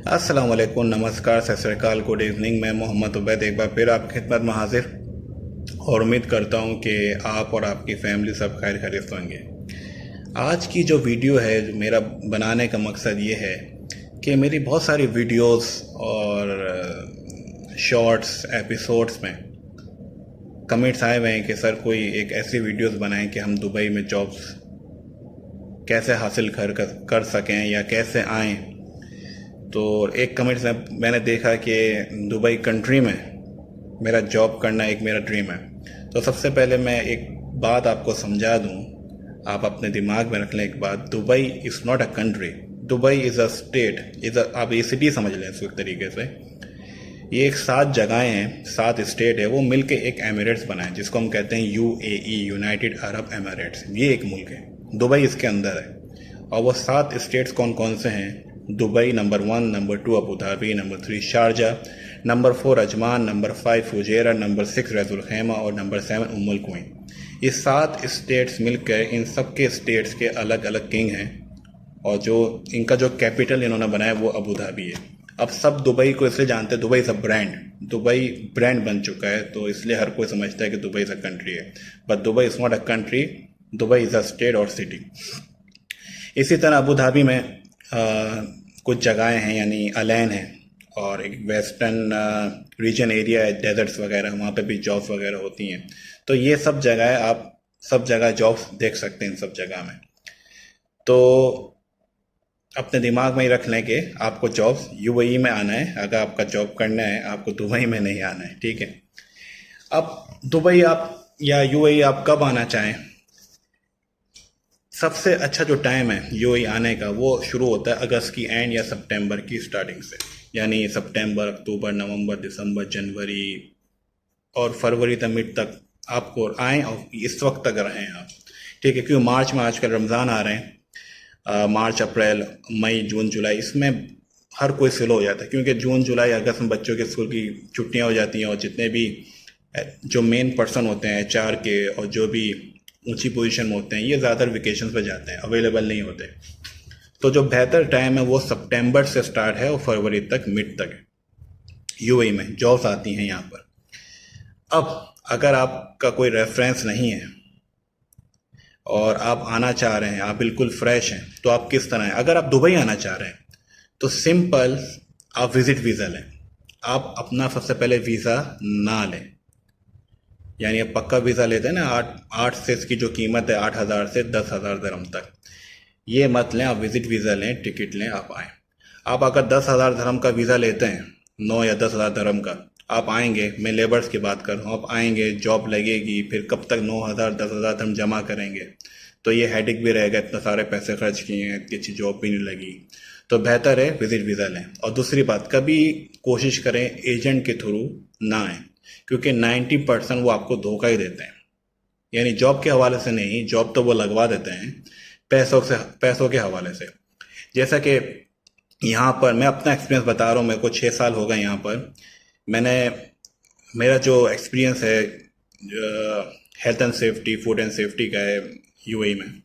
अस्सलाम वालेकुम, नमस्कार, सत श्री अकाल, गुड इवनिंग। मैं मोहम्मद उबैद एक बार फिर आपकी खिदमत में हाजिर और उम्मीद करता हूँ कि आप और आपकी फैमिली सब खैर खैरियत से होंगे। आज की जो वीडियो है, जो मेरा बनाने का मकसद ये है कि मेरी बहुत सारी वीडियोस और शॉर्ट्स एपिसोड्स में कमेंट्स आए हुए हैं कि सर कोई एक ऐसी वीडियोस बनाएं कि हम दुबई में जॉब्स कैसे हासिल कर सकें या कैसे आएँ। तो एक कमेंट से मैंने देखा कि दुबई कंट्री में मेरा जॉब करना एक मेरा ड्रीम है। तो सबसे पहले मैं एक बात आपको समझा दूं, आप अपने दिमाग में रख लें एक बात। Dubai is not a country, Dubai is a state, आप ये सिटी समझ लें इसको एक तरीके से। ये एक 7 जगहें हैं, 7 स्टेट है, वो मिलके एक एमिरेट्स बना है जिसको हम कहते हैं यूएई, यूनाइटेड अरब एमिरेट्स। ये एक मुल्क है, दुबई इसके अंदर है। और वो 7 स्टेट्स कौन कौन से हैं? Dubai number 1, number 2 Abu Dhabi, number 3 Sharjah, number 4 Ajman, number 5 Fujairah, number 6 रजुल खैमा और नंबर 7 उम्मुल कुवैन। ये 7 स्टेट्स मिलकर इन सब के स्टेट्स के अलग अलग किंग हैं और जो इनका जो कैपिटल इन्होंने बनाया वो अबू धाबी है। अब सब दुबई को इसलिए जानते हैं, Dubai is a brand, Dubai brand बन चुका है, तो इसलिए हर कोई समझता है कि दुबई इज़ अ कंट्री है। But Dubai is not a country, Dubai is a state और सिटी। इसी तरह अबू धाबी में कुछ जगहें हैं, यानी अलैन है और एक वेस्टर्न रीजन एरिया है, डेजर्ट्स वगैरह, वहाँ पे भी जॉब्स वगैरह होती हैं। तो ये सब जगह आप सब जगह जॉब्स देख सकते हैं इन सब जगह में। तो अपने दिमाग में ही रख लें कि आपको जॉब्स यूएई में आना है। अगर आपका जॉब करना है, आपको दुबई में नहीं आना है, ठीक है। अब दुबई आप या यूएई आप कब आना चाहें, सबसे अच्छा जो टाइम है यूएई आने का वो शुरू होता है अगस्त की एंड या सितंबर की स्टार्टिंग से। यानी सितंबर, अक्टूबर, नवंबर, दिसंबर, जनवरी और फरवरी तक, मिड तक आपको आएँ और इस वक्त तक रहें आप, ठीक है। क्योंकि मार्च में आजकल रमज़ान आ रहे हैं, मार्च, अप्रैल, मई, जून, जुलाई, इसमें हर कोई स्लो हो जाता है क्योंकि जून, जुलाई, अगस्त में बच्चों के स्कूल की छुट्टियां हो जाती हैं और जितने भी जो मेन पर्सन होते हैं एचआर के और जो भी ऊंची पोजीशन में होते हैं, ये ज़्यादातर वेकेशन पे जाते हैं, अवेलेबल नहीं होते। तो जो बेहतर टाइम है वो सितंबर से स्टार्ट है और फरवरी तक, मिड तक है। यूएई में जॉब्स आती हैं यहाँ पर। अब अगर आपका कोई रेफरेंस नहीं है और आप आना चाह रहे हैं, आप बिल्कुल फ्रेश हैं, तो आप किस तरह हैं? अगर आप दुबई आना चाह रहे हैं तो सिंपल, आप विजिट वीज़ा लें। आप अपना सबसे पहले वीज़ा ना लें, यानी आप पक्का वीज़ा लेते हैं ना, 8 से इसकी जो कीमत है 8,000 से 10,000 दरम तक, ये मत लें। आप विजिट वीज़ा लें, टिकट लें, आप आएँ। आप अगर 10,000 दरम का वीज़ा लेते हैं, 9 या 10,000 दरम का, आप आएंगे, मैं लेबर्स की बात कर रहा हूँ, आप आएंगे, जॉब लगेगी, फिर कब तक 9,000 10,000 दरम जमा करेंगे? तो ये हेडेक भी रहेगा, इतना सारे पैसे खर्च किए हैं, इतनी अच्छी जॉब भी नहीं लगी। तो बेहतर है विजिट वीज़ा लें। और दूसरी बात, कभी कोशिश करें एजेंट के थ्रू ना आए, क्योंकि 90% वो आपको धोखा ही देते हैं। यानी जॉब के हवाले से नहीं, जॉब तो वो लगवा देते हैं पैसों के हवाले से। जैसा कि यहाँ पर मैं अपना एक्सपीरियंस बता रहा हूँ, मेरे को 6 साल हो गए यहाँ पर। मैंने मेरा जो एक्सपीरियंस है health and safety, food and safety का है यूएई में।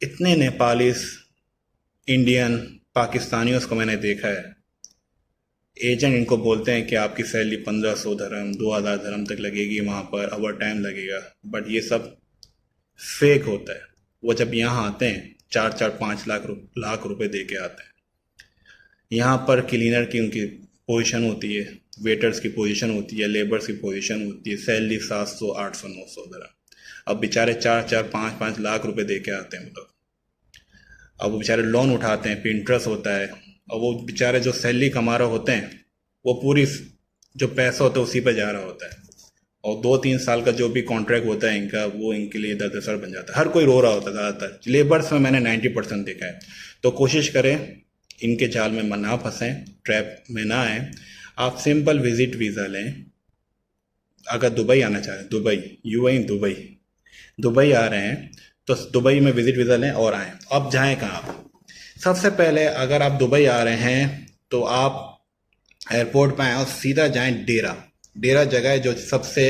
इतने नेपालीस, इंडियन, पाकिस्तानियों को मैंने देखा है। एजेंट इनको बोलते हैं कि आपकी सैलरी 1,500 धर्म, 2,000 धर्म तक लगेगी, वहाँ पर ओवर टाइम लगेगा, बट ये सब फेक होता है। वो जब यहाँ आते हैं 4-4 5 लाख रुपए दे के आते हैं। यहाँ पर क्लीनर की उनकी पोजीशन होती है, वेटर्स की पोजीशन होती है, लेबर्स की पोजीशन होती है, सैलरी 700, 800, 900 दरम। अब बेचारे 4-4 5 5 लाख रुपए दे के आते हैं वो लोग। अब वो बेचारे लोन उठाते हैं, फिर इंटरेस्ट होता है, और वो बेचारे जो सैलरी कमा रहे होते हैं, वो पूरी जो पैसा होता है उसी पे जा रहा होता है। और 2-3 साल का जो भी कॉन्ट्रैक्ट होता है इनका, वो इनके लिए दर्द सर बन जाता है। हर कोई रो रहा होता है, ज़्यादातर लेबर्स में मैंने 90% देखा है। तो कोशिश करें इनके जाल में ना फंसें, ट्रैप में ना आए। आप सिंपल विजिट वीज़ा लें। अगर दुबई आना चाह रहे हैं, दुबई, यूएई, दुबई, दुबई आ रहे हैं तो दुबई में विजिट वीज़ा लें और आएँ। अब जाएँ कहाँ आप? सबसे पहले अगर आप दुबई आ रहे हैं तो आप एयरपोर्ट पर आएँ और सीधा जाएँ डेरा। डेरा जगह है जो सबसे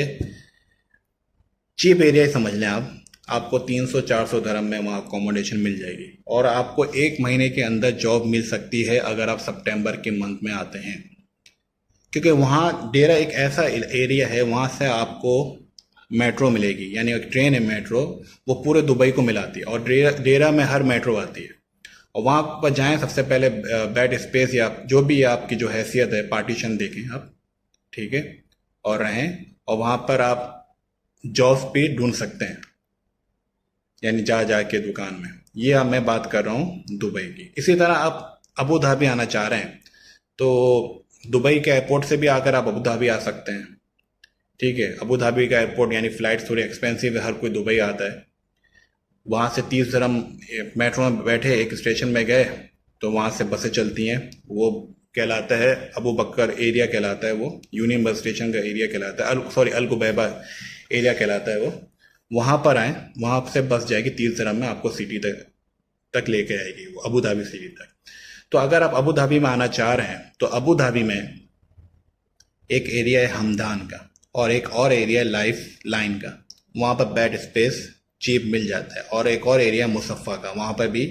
चीप एरिया ही समझ लें आप। आपको 300-400 दरहम में वहाँ अकोमोडेशन मिल जाएगी, और आपको 1 महीने के अंदर जॉब मिल सकती है अगर आप सितंबर के मंथ में आते हैं, क्योंकि वहाँ डेरा एक ऐसा एरिया है, वहाँ से आपको मेट्रो मिलेगी, यानी एक ट्रेन है मेट्रो, वो पूरे दुबई को मिलाती है, और डेरा में हर मेट्रो आती है। और वहाँ पर जाएं, सबसे पहले बेड स्पेस या जो भी आपकी जो हैसियत है पार्टीशन देखें आप, ठीक है, और रहें, और वहाँ पर आप जॉब्स भी ढूंढ सकते हैं, यानी जा के दुकान में। ये अब मैं बात कर रहा हूँ दुबई की। इसी तरह आप अबू धाबी आना चाह रहे हैं तो दुबई के एयरपोर्ट से भी आकर आप अबू धाबी आ सकते हैं, ठीक है। अबू धाबी का एयरपोर्ट यानी फ़्लाइट थोड़ी एक्सपेंसिव है, हर कोई दुबई आता है। वहाँ से 30 दिरहम मेट्रो में बैठे एक स्टेशन में गए तो वहाँ से बसें चलती हैं, वो कहलाता है अबू बकर एरिया कहलाता है, वो यूनियन बस स्टेशन का एरिया कहलाता है, अल कुबैबा एरिया कहलाता है वो। वहाँ पर आए, वहाँ से बस जाएगी 30 दिरहम में, आपको सिटी तक लेके आएगी, वो अबू धाबी सिटी तक। तो अगर आप अबू धाबी में आना चाह रहे हैं तो अबू धाबी में एक एरिया है हमदान का, और एक और एरिया है लाइफ लाइन का, वहाँ पर बेड स्पेस चीप मिल जाता है। और एक और एरिया मुसफ़ा का, वहाँ पर भी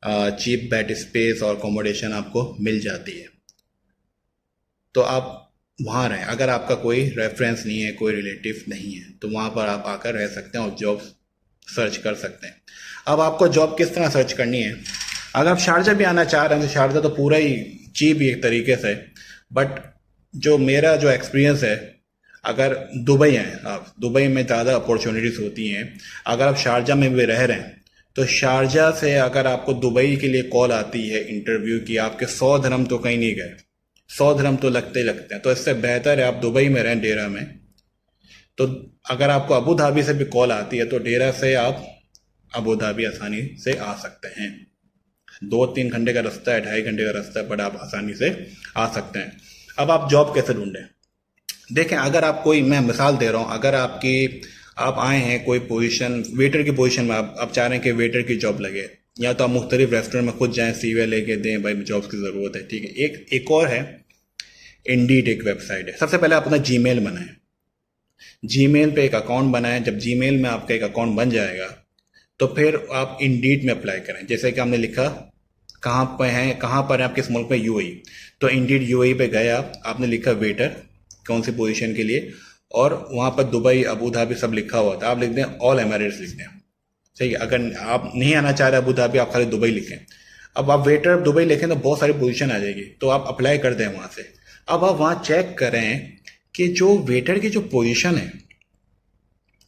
चीप बेड स्पेस और अकोमोडेशन आपको मिल जाती है। तो आप वहाँ रहें। अगर आपका कोई रेफरेंस नहीं है, कोई रिलेटिव नहीं है, तो वहाँ पर आप आकर रह सकते हैं और जॉब सर्च कर सकते हैं। अब आपको जॉब किस तरह सर्च करनी है? अगर आप शारजा भी आना चाह रहे हैं तो शारजा तो पूरा ही चीप ही एक तरीके से, बट जो मेरा जो एक्सपीरियंस है, अगर दुबई हैं आप, दुबई में ज़्यादा अपॉर्चुनिटीज़ होती हैं। अगर आप शारजा में भी रह रहे हैं तो शारजा से अगर आपको दुबई के लिए कॉल आती है इंटरव्यू की, आपके 100 दिरहम तो कहीं नहीं गए, 100 दिरहम तो लगते ही लगते हैं। तो इससे बेहतर है आप दुबई में रहें डेरा में। तो अगर आपको अबू धाबी से भी कॉल आती है तो डेरा से आप अबू धाबी आसानी से आ सकते हैं। 2-3 घंटे का रास्ता है, 2.5 घंटे का रास्ता है, बट आप आसानी से आ सकते हैं। अब आप जॉब कैसे ढूंढें? देखें, अगर आप कोई, मैं मिसाल दे रहा हूँ, अगर आप आए हैं कोई पोजीशन, वेटर की पोजीशन में, आप चाह रहे हैं कि वेटर की जॉब लगे, या तो आप मुख्तलिफ रेस्टोरेंट में खुद जाएं, सीवी लेके दें, भाई जॉब्स की ज़रूरत है, ठीक है। एक और है इंडीड, एक वेबसाइट है। सबसे पहले आप अपना जीमेल बनाएं, जीमेल पे एक अकाउंट बनाएं। जब जीमेल में आपका एक अकाउंट बन जाएगा तो फिर आप इंडीड में अप्लाई करें। जैसे कि हमने लिखा कहाँ पर हैं, आप किस मुल्क में, यूएई, तो इंडीड यूएई पे गए आपने लिखा वेटर, कौन सी पोजीशन के लिए, और वहाँ पर दुबई, अबू धाबी सब लिखा हुआ था, आप लिख दें ऑल एमिरेट्स लिख दें, सही है। अगर आप नहीं आना चाह रहे अबू धाबी, आप खाली दुबई लिखें। अब आप वेटर दुबई लिखें तो बहुत सारी पोजीशन आ जाएगी, तो आप अप्लाई कर दें वहाँ से। अब आप वहाँ चेक करें कि जो वेटर की जो पोजीशन है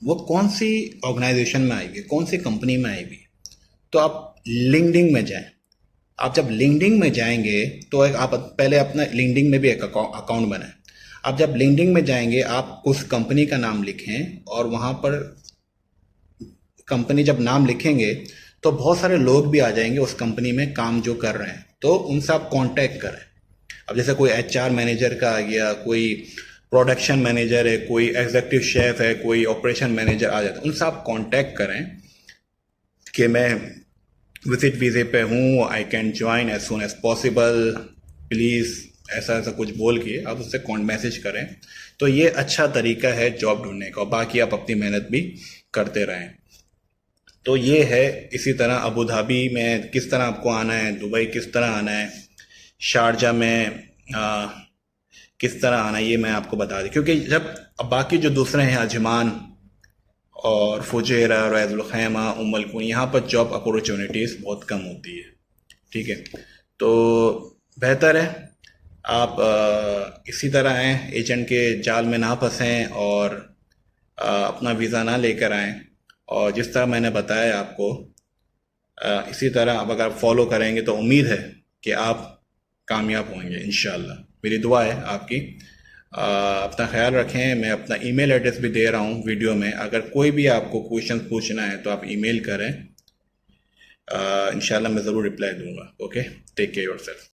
वो कौन सी ऑर्गेनाइजेशन में आएगी, कौन सी कंपनी में आएगी। तो आप लिंक्डइन में जाएं। आप जब लिंक्डइन में जाएंगे तो आप पहले अपना लिंक्डइन में भी एक अकाउंट बनाएं। आप जब लिंक्डइन में जाएंगे, आप उस कंपनी का नाम लिखें, और वहाँ पर कंपनी जब नाम लिखेंगे तो बहुत सारे लोग भी आ जाएंगे उस कंपनी में काम जो कर रहे हैं, तो उनसे आप कांटेक्ट करें। अब जैसे कोई एचआर मैनेजर का आ गया, कोई प्रोडक्शन मैनेजर है, कोई एग्जीक्यूटिव शेफ है, कोई ऑपरेशन मैनेजर आ जाता है, उनसे आप कांटेक्ट करें कि मैं विजिट वीज़े पे हूँ, I can join as soon as possible, please, ऐसा ऐसा कुछ बोल के आप उससे मैसेज करें। तो ये अच्छा तरीका है जॉब ढूंढने का, और बाकी आप अपनी मेहनत भी करते रहें। तो ये है। इसी तरह अबू धाबी में किस तरह आपको आना है, दुबई किस तरह आना है, शारजा में किस तरह आना है, ये मैं आपको बता दूं। क्योंकि जब अब बाकी जो दूसरे हैं, अजमान और फुजैरा, रैजुल खैमा, उम्मुल कुनी, यहाँ पर जॉब अपॉर्चुनिटीज़ बहुत कम होती है, ठीक है। तो बेहतर है आप इसी तरह आएँ, एजेंट के जाल में ना फंसें, और अपना वीज़ा ना लेकर आएँ। और जिस तरह मैंने बताया आपको, इसी तरह अब अगर आप फॉलो करेंगे तो उम्मीद है कि आप कामयाब होंगे इंशाल्लाह। मेरी दुआ है आपकी। अपना ख्याल रखें। मैं अपना ईमेल एड्रेस भी दे रहा हूँ वीडियो में, अगर कोई भी आपको क्वेश्चन पूछना है तो आप ईमेल करें, इंशाल्लाह मैं ज़रूर रिप्लाई दूंगा। Okay, take care yourself.